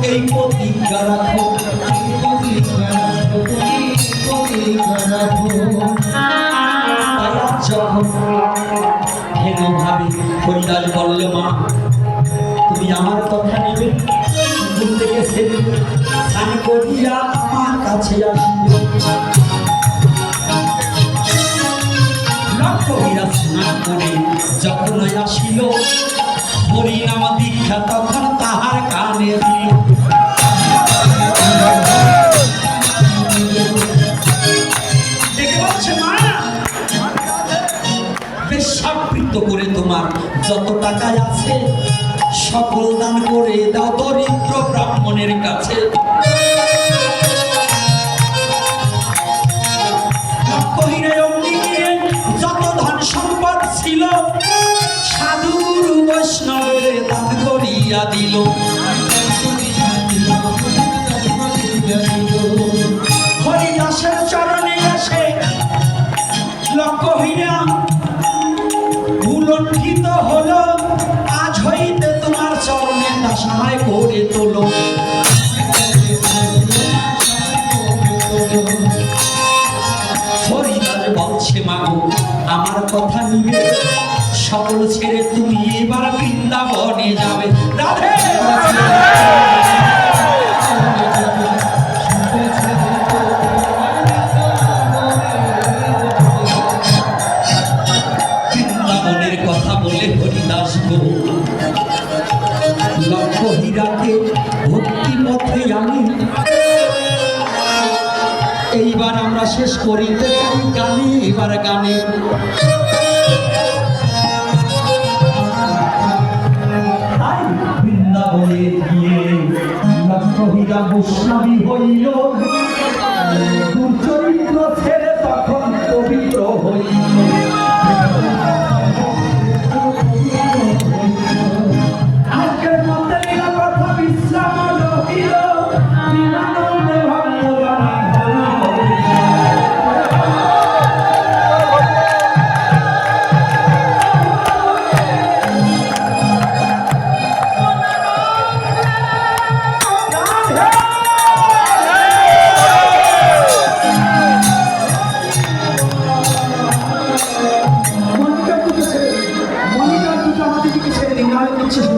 এই প্রতিজ্ঞা রাখো, এই প্রতিজ্ঞা রাখো, প্রতিজ্ঞা রাখো। যখন হেন ভাবে হরিদাস বলল, মা তুমি আমার কথা নেবে, ঘুম থেকে সেরে স্নান করিয়া আমার কাছে আসিবে। লক্ষ্মীরা স্নান করে যখন আসিল, হরিনাম দীক্ষা তখন তাহার কানে দিল। দেখে বলছে, মা বেশ্যাবৃত্ত করে তোমার যত টাকা আছে সকল দান করে দাও দরিদ্র ব্রাহ্মণের কাছে। যত ধন সম্পদ ছিল সাধুর বৈষ্ণবের দান করিয়া দিল। হরিদাসের চরণে এসে লক্ষ্মীরা উলঙ্ঘিত হলো, আজ হইতে তোমার চরণে দাসায় করে তোলো। হরিদাস বলছে, মাগো আমার কথা নিবে, সকল ছেড়ে তুমি এবার বৃন্দাবনে যাবে। রাধে বৃন্দাবনের কথা বলে হরিদাস গো লক্ষ্মীরাকে ভক্তি পথে আনি। এইবার আমরা শেষ করিতে চাই গানে, এবার গানে। বৃন্দাবনে গিয়ে লক্ষ্মীরা বৈষ্ণবী হইল, দুর্চরিত্র ছেড়ে তখন পবিত্র হইল। আজকের মধ্যে কথা বিশ্রাম রহিল, বিনানন্দে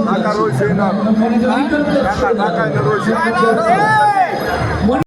ঢাকা রয়েছে না, ঢাকা রয়েছে।